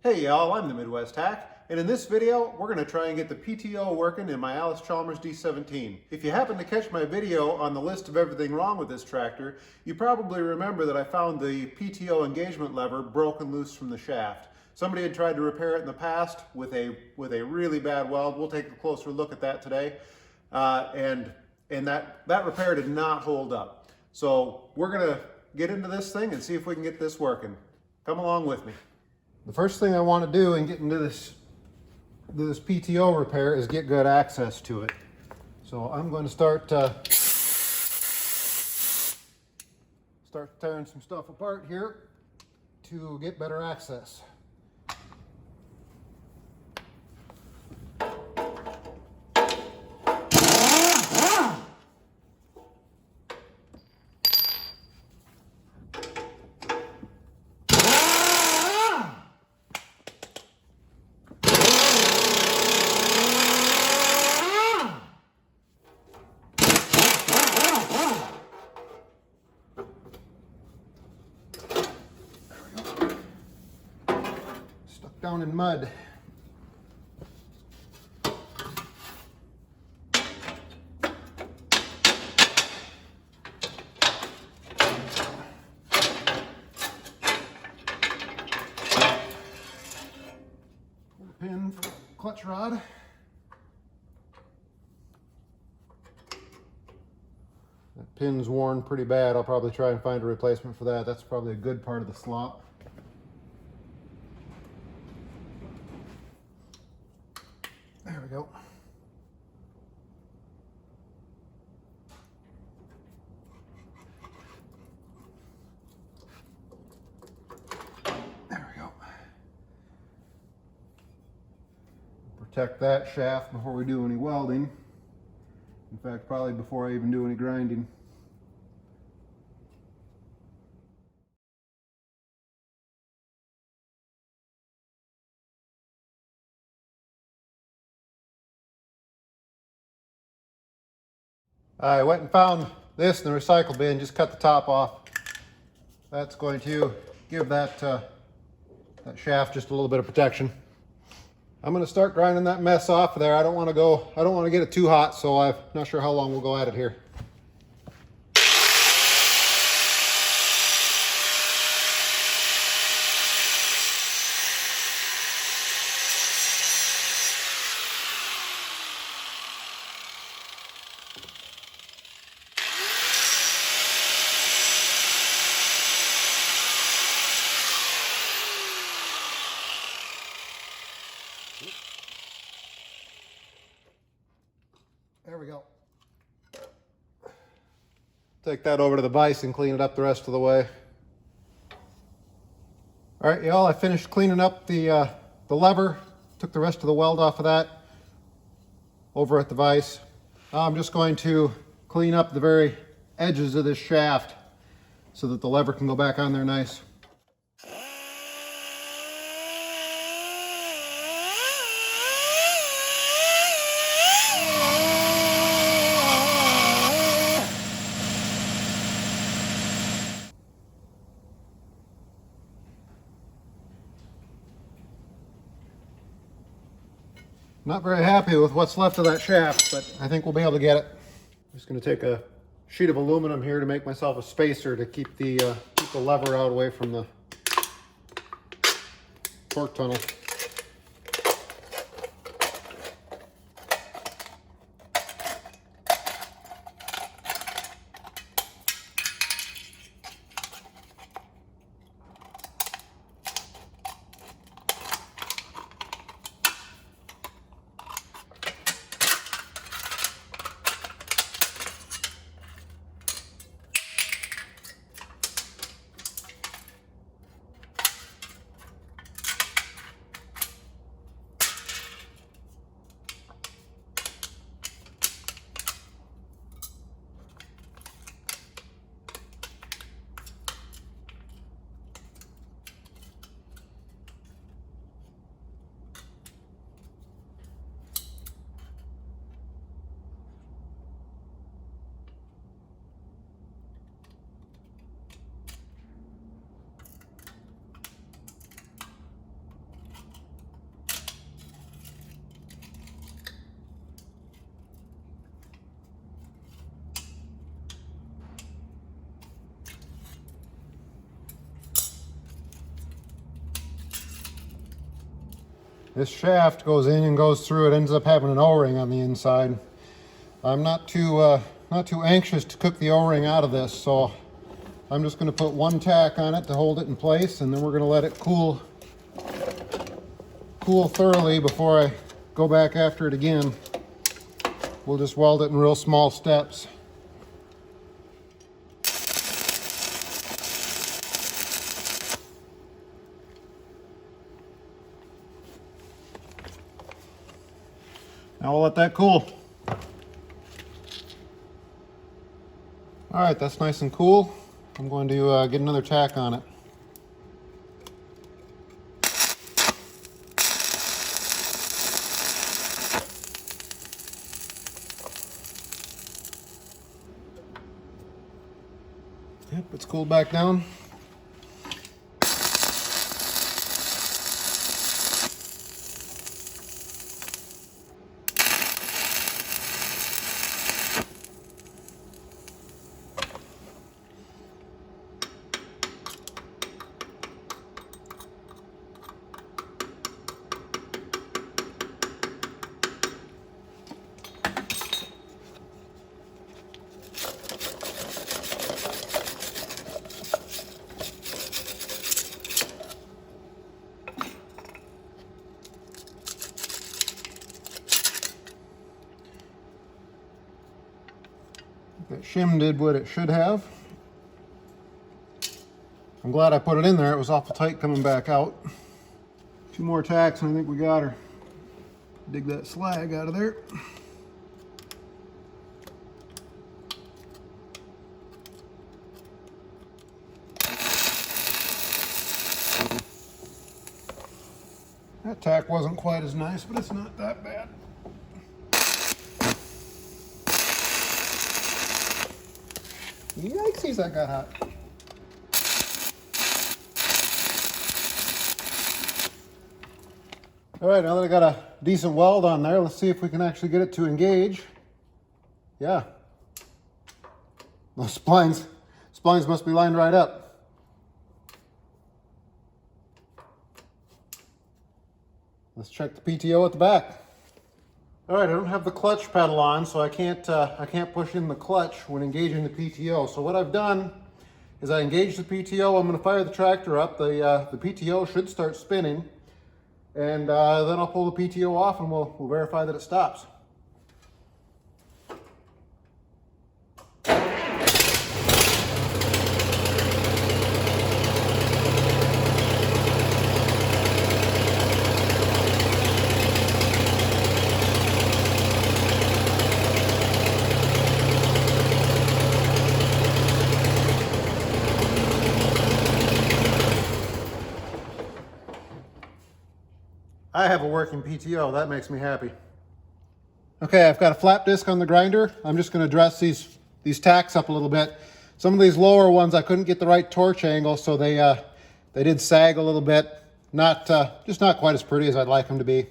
Hey y'all, I'm the Midwest Hack, and in this video we're going to try and get the PTO working in my Allis Chalmers D17. If you happen to catch my video on the list of everything wrong with this tractor, you probably remember that I found the PTO engagement lever broken loose from the shaft. Somebody had tried to repair it in the past with a really bad weld. We'll take a closer look at that today. And that repair did not hold up. So we're going to get into this thing and see if we can get this working. Come along with me. The first thing I want to do in getting to this PTO repair is get good access to it. So I'm going to start tearing some stuff apart here to get better access. Down in mud. Pin for the clutch rod. That pin's worn pretty bad. I'll probably try and find a replacement for that. That's probably a good part of the slot. There we go. There we go. Protect that shaft before we do any welding. In fact, probably before I even do any grinding. I went and found this in the recycle bin, just cut the top off. That's going to give that shaft just a little bit of protection. I'm going to start grinding that mess off of there. I don't want to get it too hot, so I'm not sure how long we'll go at it here. There we go. Take that over to the vise and clean it up the rest of the way. All right, y'all, I finished cleaning up the lever, took the rest of the weld off of that over at the vise. Now I'm just going to clean up the very edges of this shaft so that the lever can go back on there nice. Not very happy with what's left of that shaft, but I think we'll be able to get it. I'm just going to take a sheet of aluminum here to make myself a spacer to keep the lever out away from the torque tunnel. This shaft goes in and goes through. It ends up having an O-ring on the inside. I'm not too anxious to cook the O-ring out of this, so I'm just going to put one tack on it to hold it in place, and then we're going to let it cool thoroughly before I go back after it again. We'll just weld it in real small steps. Now we'll let that cool. All right, that's nice and cool. I'm going to get another tack on it. Yep, it's cooled back down. That shim did what it should have. I'm glad I put it in there. It was awful tight coming back out. 2 more tacks and I think we got her. Dig that slag out of there. That tack wasn't quite as nice, but it's not that bad. Yikesies, that got hot. All right, now that I got a decent weld on there, let's see if we can actually get it to engage. Yeah. Those splines must be lined right up. Let's check the PTO at the back. All right, I don't have the clutch pedal on, so I can't push in the clutch when engaging the PTO. So what I've done is I engage the PTO. I'm going to fire the tractor up. The PTO should start spinning, and then I'll pull the PTO off, and we'll verify that it stops. I have a working PTO, that makes me happy. Okay, I've got a flap disc on the grinder. I'm just gonna dress these tacks up a little bit. Some of these lower ones I couldn't get the right torch angle, so they did sag a little bit. Just not quite as pretty as I'd like them to be.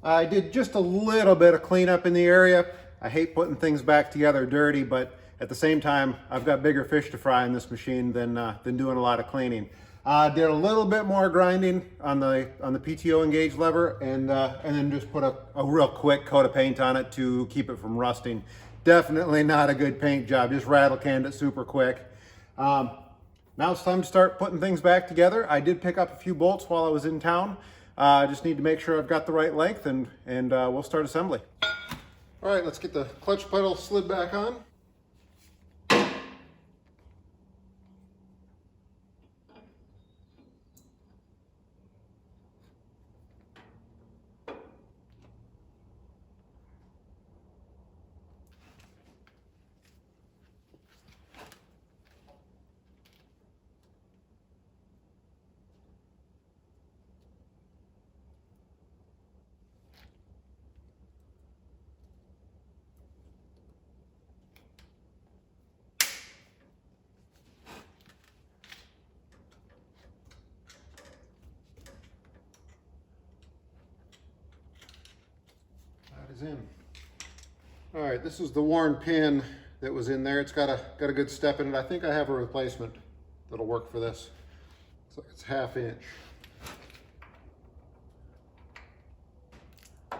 I did just a little bit of cleanup in the area. I hate putting things back together dirty, but at the same time, I've got bigger fish to fry in this machine than doing a lot of cleaning. Did a little bit more grinding on the PTO engage lever, and then just put a real quick coat of paint on it to keep it from rusting. Definitely not a good paint job, just rattle canned it super quick. Now it's time to start putting things back together. I did pick up a few bolts while I was in town. I just need to make sure I've got the right length, and we'll start assembly. All right, let's get the clutch pedal slid back on. In. All right, this is the worn pin that was in there. It's got a good step in it. I think I have a replacement that'll work for this. Looks like it's 1/2 inch. I'm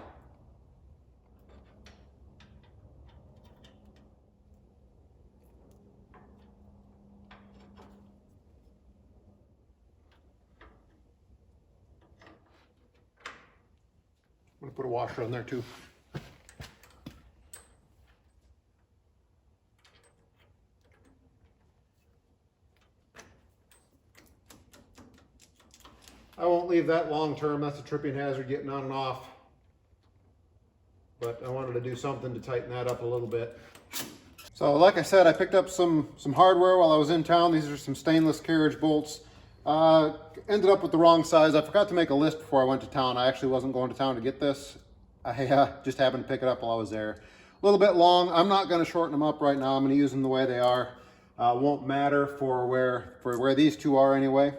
gonna put a washer on there too. I won't leave that long term. That's a tripping hazard getting on and off. But I wanted to do something to tighten that up a little bit. So like I said, I picked up some hardware while I was in town. These are some stainless carriage bolts. Ended up with the wrong size. I forgot to make a list before I went to town. I actually wasn't going to town to get this. I just happened to pick it up while I was there. A little bit long. I'm not going to shorten them up right now. I'm going to use them the way they are. Won't matter for where these two are anyway.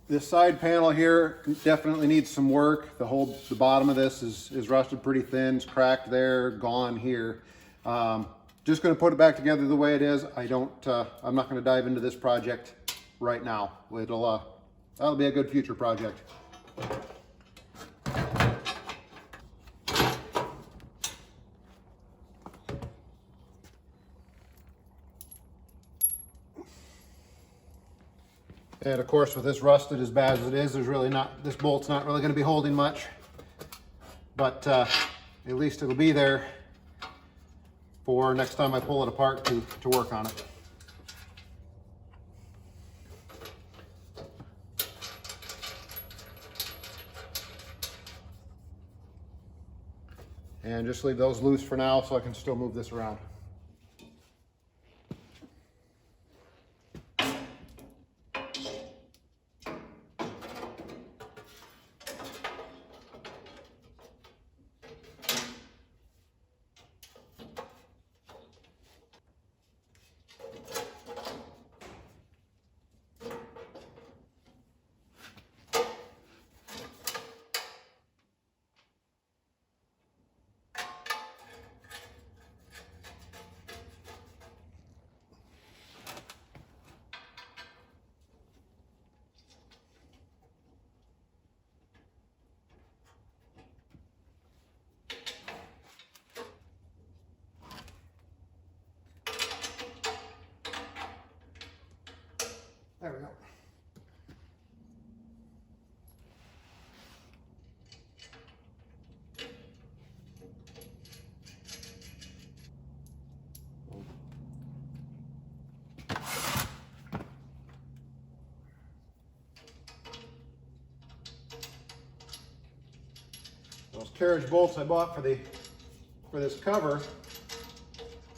This side panel here definitely needs some work. The bottom of this is rusted pretty thin. It's cracked there, gone here. Just going to put it back together the way it is. I'm not going to dive into this project right now. That'll be a good future project. And of course, with this rusted as bad as it is, this bolt's not really going to be holding much, but at least it'll be there for next time I pull it apart to work on it. And just leave those loose for now so I can still move this around. There we go. Those carriage bolts I bought for this cover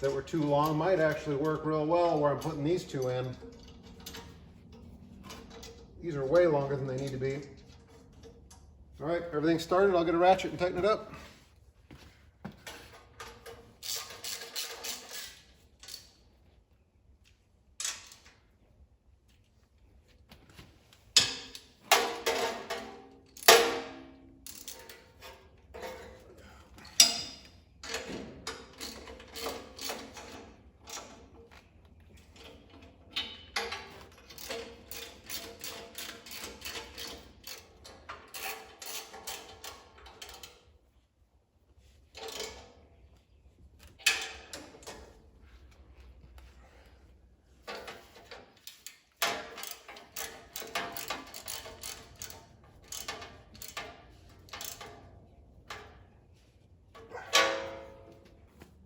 that were too long might actually work real well where I'm putting these two in. These are way longer than they need to be. All right, everything's started. I'll get a ratchet and tighten it up.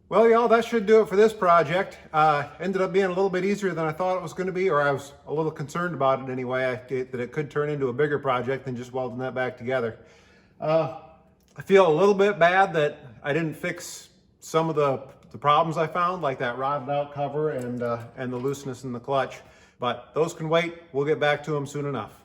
Well, y'all, that should do it for this project. Ended up being a little bit easier than I thought it was going to be, or I was a little concerned about it anyway, that it could turn into a bigger project than just welding that back together. I feel a little bit bad that I didn't fix some of the problems I found, like that rotted out cover and the looseness in the clutch, but those can wait. We'll get back to them soon enough.